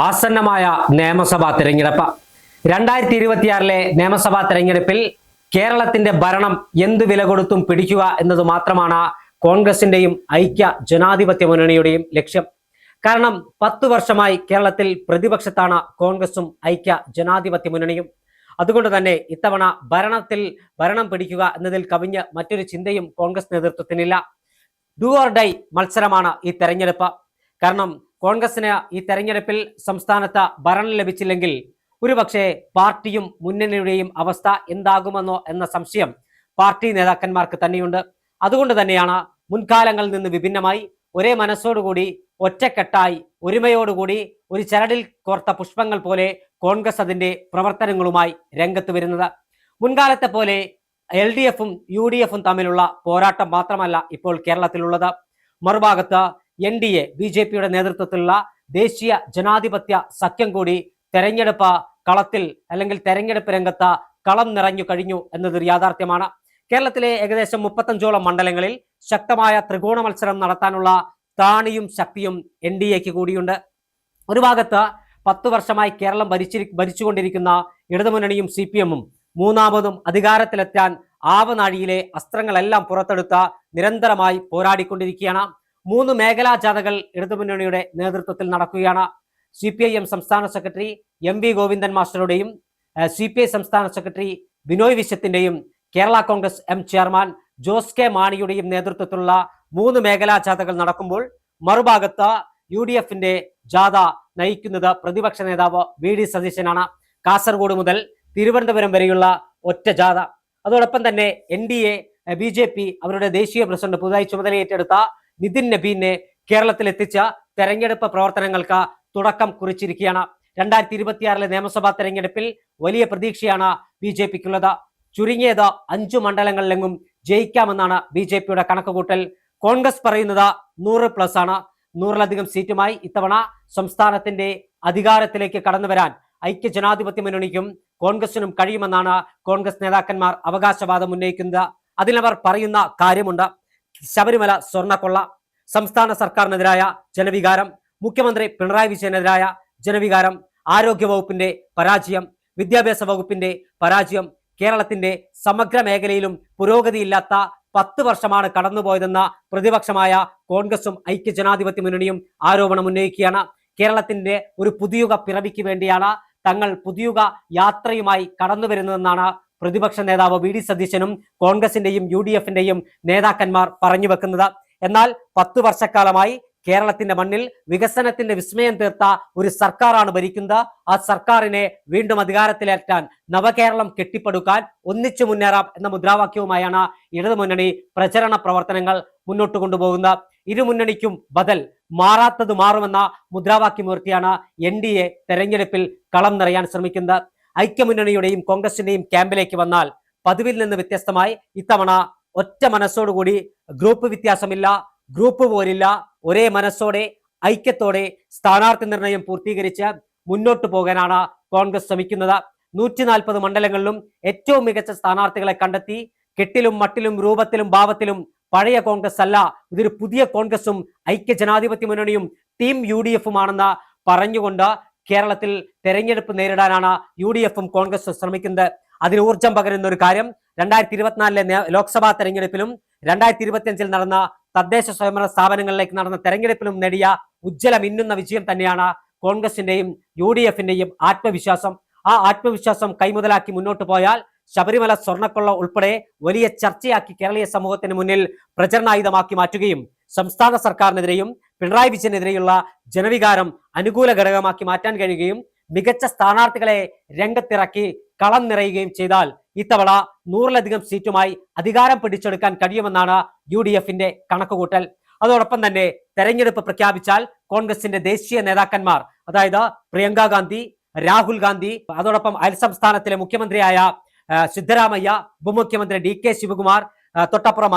ആസന്നമായ നിയമസഭാ തെരഞ്ഞെടുപ്പ് 2026 നിയമസഭാ തെരഞ്ഞെടുപ്പിൽ കേരളത്തിന്റെ ഭരണം എന്തു വില കൊടുത്തും പിടിക്കുക എന്നത് മാത്രമാണ് കോൺഗ്രസിന്റെയും ഐക്യ ജനാധിപത്യ മുന്നണിയുടെയും ലക്ഷ്യം. കാരണം 10 വർഷമായി കേരളത്തിൽ പ്രതിപക്ഷത്താണ് കോൺഗ്രസും ഐക്യ ജനാധിപത്യ മുന്നണിയും. അതുകൊണ്ട് തന്നെ ഇത്തവണ ഭരണം പിടിക്കുക എന്നതിൽ കവിഞ്ഞ് മറ്റൊരു ചിന്തയും കോൺഗ്രസ് നേതൃത്വത്തിനില്ല. ഡു ഓർ ഡൈ മത്സരമാണ് ഈ തെരഞ്ഞെടുപ്പ്. കാരണം കോൺഗ്രസിന് ഈ തെരഞ്ഞെടുപ്പിൽ സംസ്ഥാനത്ത് ഭരണം ലഭിച്ചില്ലെങ്കിൽ ഒരുപക്ഷെ പാർട്ടിയും മുന്നണിയുടെയും അവസ്ഥ എന്താകുമെന്നോ എന്ന സംശയം പാർട്ടി നേതാക്കന്മാർക്ക് തന്നെയുണ്ട്. അതുകൊണ്ട് തന്നെയാണ് മുൻകാലങ്ങളിൽ നിന്ന് വിഭിന്നമായി ഒരേ മനസ്സോടുകൂടി ഒറ്റക്കെട്ടായി ഒരുമയോടുകൂടി ഒരു ചരടിൽ കോർത്ത പുഷ്പങ്ങൾ പോലെ കോൺഗ്രസ് അതിന്റെ പ്രവർത്തനങ്ങളുമായി രംഗത്ത് വരുന്നത്. മുൻകാലത്തെ പോലെ LDFും UDFും തമ്മിലുള്ള പോരാട്ടം മാത്രമല്ല ഇപ്പോൾ കേരളത്തിലുള്ളത്. മറുഭാഗത്ത് NDA BJPയുടെ നേതൃത്വത്തിലുള്ള ദേശീയ ജനാധിപത്യ സഖ്യം കൂടി തെരഞ്ഞെടുപ്പ് കളത്തിൽ അല്ലെങ്കിൽ തെരഞ്ഞെടുപ്പ് രംഗത്ത് കളം നിറഞ്ഞു കഴിഞ്ഞു എന്നതൊരു യാഥാർത്ഥ്യമാണ്. കേരളത്തിലെ ഏകദേശം 35ഓളം മണ്ഡലങ്ങളിൽ ശക്തമായ ത്രികോണ മത്സരം നടത്താനുള്ള താണിയും ശക്തിയും NDAക്ക് കൂടിയുണ്ട്. ഒരു ഭാഗത്ത് 10 വർഷമായി കേരളം ഭരിച്ചുകൊണ്ടിരിക്കുന്ന ഇടതുമുന്നണിയും CPMും മൂന്നാമതും അധികാരത്തിലെത്താൻ ആവനാഴിയിലെ അസ്ത്രങ്ങളെല്ലാം പുറത്തെടുത്ത നിരന്തരമായി പോരാടിക്കൊണ്ടിരിക്കുകയാണ്. 3 മേഖലാ ജാഥകൾ ഇടതുമുന്നണിയുടെ നേതൃത്വത്തിൽ നടക്കുകയാണ്. CPIM സംസ്ഥാന സെക്രട്ടറി MV ഗോവിന്ദൻ മാസ്റ്ററുടെയും CPI സംസ്ഥാന സെക്രട്ടറി ബിനോയ് വിശ്വത്തിന്റെയും കേരള കോൺഗ്രസ് ചെയർമാൻ ജോസ് കെ മാണിയുടെയും നേതൃത്വത്തിലുള്ള 3 മേഖലാ ജാഥകൾ നടക്കുമ്പോൾ മറുഭാഗത്ത് UDFന്റെ ജാഥ നയിക്കുന്നത് പ്രതിപക്ഷ നേതാവ് VD സതീശനാണ്. കാസർഗോഡ് മുതൽ തിരുവനന്തപുരം വരെയുള്ള ഒറ്റ ജാഥ. അതോടൊപ്പം തന്നെ NDA BJP അവരുടെ ദേശീയ പ്രസിഡന്റ് പുതുതായി ചുമതലയേറ്റെടുത്ത നിതിൻ നബീനെ കേരളത്തിൽ എത്തിച്ച തെരഞ്ഞെടുപ്പ് പ്രവർത്തനങ്ങൾക്ക് തുടക്കം കുറിച്ചിരിക്കുകയാണ്. 2026 നിയമസഭാ തെരഞ്ഞെടുപ്പിൽ വലിയ പ്രതീക്ഷയാണ് BJPക്കുള്ളത്. ചുരുങ്ങിയത് 5 മണ്ഡലങ്ങളിലെങ്ങും ജയിക്കാമെന്നാണ് BJPയുടെ കണക്കുകൂട്ടൽ. കോൺഗ്രസ് പറയുന്നത് 100+ ആണ്. 100ലധികം സീറ്റുമായി ഇത്തവണ സംസ്ഥാനത്തിന്റെ അധികാരത്തിലേക്ക് കടന്നു വരാൻ ഐക്യ ജനാധിപത്യ മുന്നണിക്കും കോൺഗ്രസിനും കഴിയുമെന്നാണ് കോൺഗ്രസ് നേതാക്കന്മാർ അവകാശവാദം ഉന്നയിക്കുന്നത്. അതിനവർ പറയുന്ന കാര്യമുണ്ട്. ശബരിമല സ്വർണ്ണക്കൊള്ള, സംസ്ഥാന സർക്കാരിനെതിരായ ജനവികാരം, മുഖ്യമന്ത്രി പിണറായി വിജയനെതിരായ ജനവികാരം, ആരോഗ്യ വകുപ്പിന്റെ പരാജയം, വിദ്യാഭ്യാസ വകുപ്പിന്റെ പരാജയം, കേരളത്തിന്റെ സമഗ്ര മേഖലയിലും പുരോഗതിയില്ലാത്ത 10 വർഷമാണ് കടന്നുപോയതെന്ന പ്രതിപക്ഷമായ കോൺഗ്രസും ഐക്യ ജനാധിപത്യ മുന്നണിയും ആരോപണം ഉന്നയിക്കുകയാണ്. കേരളത്തിന്റെ ഒരു പുതിയുഗ പിറവിക്ക് വേണ്ടിയാണ് തങ്ങൾ പുതിയുഗ യാത്രയുമായി കടന്നു വരുന്നതെന്നാണ് പ്രതിപക്ഷ നേതാവ് VD സതീശനും കോൺഗ്രസിന്റെയും UDFന്റെയും നേതാക്കന്മാർ പറഞ്ഞു വെക്കുന്നത്. എന്നാൽ 10 വർഷക്കാലമായി കേരളത്തിന്റെ മണ്ണിൽ വികസനത്തിന്റെ വിസ്മയം തീർത്ത ഒരു സർക്കാരാണ് ഭരിക്കുന്നത്. ആ സർക്കാരിനെ വീണ്ടും അധികാരത്തിലേറ്റാൻ, നവകേരളം കെട്ടിപ്പടുക്കാൻ ഒന്നിച്ചു മുന്നേറാം എന്ന മുദ്രാവാക്യവുമായാണ് ഇടതുമുന്നണി പ്രചരണ പ്രവർത്തനങ്ങൾ മുന്നോട്ട് കൊണ്ടുപോകുന്നത്. ഇരുമുന്നണിക്കും ബദൽ മാറാത്തത് മാറുമെന്ന മുദ്രാവാക്യമുയർത്തിയാണ് NDA തെരഞ്ഞെടുപ്പിൽ കളം നിറയാൻ ശ്രമിക്കുന്നത്. ഐക്യമുന്നണിയുടെയും കോൺഗ്രസിന്റെയും ക്യാമ്പിലേക്ക് വന്നാൽ പതിവിൽ നിന്ന് വ്യത്യസ്തമായി ഇത്തവണ ഒറ്റ മനസ്സോടുകൂടി ഗ്രൂപ്പ് വ്യത്യാസമില്ല, ഗ്രൂപ്പ് പോരില്ല, ഒരേ മനസ്സോടെ ഐക്യത്തോടെ സ്ഥാനാർത്ഥി നിർണയം പൂർത്തീകരിച്ച് മുന്നോട്ട് പോകാനാണ് കോൺഗ്രസ് ശ്രമിക്കുന്നത്. 140 മണ്ഡലങ്ങളിലും ഏറ്റവും മികച്ച സ്ഥാനാർത്ഥികളെ കണ്ടെത്തി കെട്ടിലും മട്ടിലും രൂപത്തിലും ഭാവത്തിലും പഴയ കോൺഗ്രസ് അല്ല, ഇതൊരു പുതിയ കോൺഗ്രസും ഐക്യ ജനാധിപത്യ മുന്നണിയും ടീം UDFുമാണെന്ന് പറഞ്ഞുകൊണ്ട് കേരളത്തിൽ തെരഞ്ഞെടുപ്പ് നേരിടാനാണ് UDFും കോൺഗ്രസും ശ്രമിക്കുന്നത്. അതിന് ഊർജം പകരുന്ന ഒരു കാര്യം 2024 ലോക്സഭാ തെരഞ്ഞെടുപ്പിലും 2025 നടന്ന തദ്ദേശ സ്വയംഭരണ സ്ഥാപനങ്ങളിലേക്ക് നടന്ന തെരഞ്ഞെടുപ്പിലും നേടിയ മിന്നുന്ന വിജയം തന്നെയാണ് കോൺഗ്രസിന്റെയും UDFന്റെയും ആത്മവിശ്വാസം. ആ ആത്മവിശ്വാസം കൈമുതലാക്കി മുന്നോട്ട് പോയാൽ ശബരിമല സ്വർണ്ണക്കൊള്ള ഉൾപ്പെടെ വലിയ ചർച്ചയാക്കി കേരളീയ സമൂഹത്തിന് മുന്നിൽ പ്രചരണായുധമാക്കി മാറ്റുകയും സംസ്ഥാന സർക്കാരിനെതിരെയും പിണറായി വിജയനെതിരെയുള്ള ജനവികാരം അനുകൂല ഘടകമാക്കി മാറ്റാൻ കഴിയുകയും മികച്ച സ്ഥാനാർത്ഥികളെ രംഗത്തിറക്കി കളം നിറയുകയും ചെയ്താൽ ഇത്തവണ 100ലധികം സീറ്റുമായി അധികാരം പിടിച്ചെടുക്കാൻ കഴിയുമെന്നാണ് UDFന്റെ കണക്കുകൂട്ടൽ. അതോടൊപ്പം തന്നെ തെരഞ്ഞെടുപ്പ് പ്രഖ്യാപിച്ചാൽ കോൺഗ്രസിന്റെ ദേശീയ നേതാക്കന്മാർ, അതായത് പ്രിയങ്ക ഗാന്ധി, രാഹുൽ ഗാന്ധി, അതോടൊപ്പം അയൽ സംസ്ഥാനത്തിലെ മുഖ്യമന്ത്രിയായ സിദ്ധരാമയ്യ, ഉപമുഖ്യമന്ത്രി DK ശിവകുമാർ, തൊട്ടപ്പുറം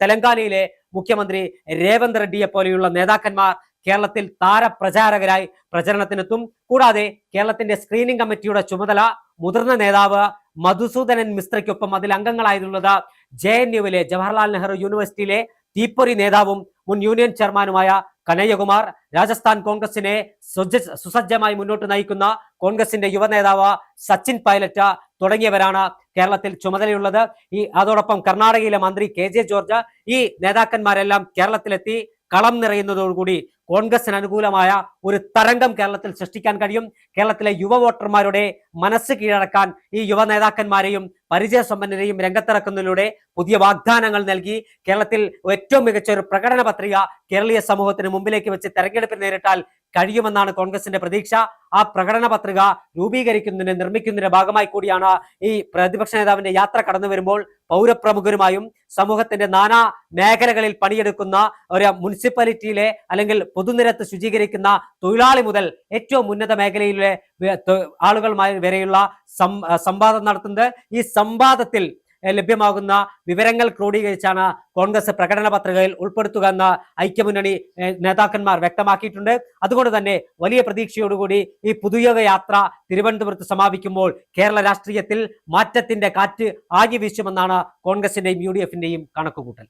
തെലങ്കാനയിലെ മുഖ്യമന്ത്രി രേവന്ത് റെഡ്ഡിയെ പോലെയുള്ള നേതാക്കന്മാർ കേരളത്തിൽ താരപ്രചാരകരായി പ്രചരണത്തിനെത്തും. കൂടാതെ കേരളത്തിന്റെ സ്ക്രീനിംഗ് കമ്മിറ്റിയുടെ ചുമതല മുതിർന്ന നേതാവ് മധുസൂദനൻ മിശ്രയ്ക്കൊപ്പം അതിൽ അംഗങ്ങളായിട്ടുള്ളത് JNUവിലെ ജവഹർലാൽ നെഹ്റു യൂണിവേഴ്സിറ്റിയിലെ തീപ്പൊരി നേതാവും മുൻ യൂണിയൻ ചെയർമാനുമായ കനയ്യകുമാർ, രാജസ്ഥാൻ കോൺഗ്രസിനെ സുസജ്ജമായി മുന്നോട്ട് നയിക്കുന്ന കോൺഗ്രസിന്റെ യുവ നേതാവ് സച്ചിൻ പൈലറ്റ് തുടങ്ങിയവരാണ് കേരളത്തിൽ ചുമതലയുള്ളത്. അതോടൊപ്പം കർണാടകയിലെ മന്ത്രി KJ ജോർജ്, ഈ നേതാക്കന്മാരെല്ലാം കേരളത്തിലെത്തി കളം നിറയുന്നതോടുകൂടി കോൺഗ്രസിന് അനുകൂലമായ ഒരു തരംഗം കേരളത്തിൽ സൃഷ്ടിക്കാൻ കഴിയും. കേരളത്തിലെ യുവ വോട്ടർമാരുടെ മനസ്സ് കീഴടക്കാൻ ഈ യുവ നേതാക്കന്മാരെയും പരിചയസമ്പന്നരെയും രംഗത്തിറക്കുന്നതിലൂടെ പുതിയ വാഗ്ദാനങ്ങൾ നൽകി കേരളത്തിൽ ഏറ്റവും മികച്ച ഒരു പ്രകടന പത്രിക കേരളീയ സമൂഹത്തിന് മുമ്പിലേക്ക് വെച്ച് തെരഞ്ഞെടുപ്പിൽ നേരിട്ടാൽ കഴിയുമെന്നാണ് കോൺഗ്രസിന്റെ പ്രതീക്ഷ. ആ പ്രകടന പത്രിക നിർമ്മിക്കുന്നതിന്റെ ഭാഗമായി കൂടിയാണ് ഈ പ്രതിപക്ഷ നേതാവിന്റെ യാത്ര കടന്നു വരുമ്പോൾ പൗരപ്രമുഖരുമായും സമൂഹത്തിന്റെ നാനാ മേഖലകളിൽ പണിയെടുക്കുന്ന ഒരു മുനിസിപ്പാലിറ്റിയിലെ അല്ലെങ്കിൽ പൊതുനിരത്ത് ശുചീകരിക്കുന്ന തൊഴിലാളി മുതൽ ഏറ്റവും ഉന്നത മേഖലയിലെ ആളുകളുമായി വരെയുള്ള സംവാദം നടത്തുന്നത്. ഈ സംവാദത്തിൽ ലഭ്യമാകുന്ന വിവരങ്ങൾ ക്രോഡീകരിച്ചാണ് കോൺഗ്രസ് പ്രകടന പത്രികയിൽ ഉൾപ്പെടുത്തുക എന്ന് ഐക്യമുന്നണി നേതാക്കന്മാർ വ്യക്തമാക്കിയിട്ടുണ്ട്. അതുകൊണ്ട് തന്നെ വലിയ പ്രതീക്ഷയോടുകൂടി ഈ പുതുയുഗ യാത്ര തിരുവനന്തപുരത്ത് സമാപിക്കുമ്പോൾ കേരള രാഷ്ട്രീയത്തിൽ മാറ്റത്തിന്റെ കാറ്റ് ആഞ്ഞു വീശുമെന്നാണ് കോൺഗ്രസിന്റെയും UDF-ന്റെയും കണക്കുകൂട്ടൽ.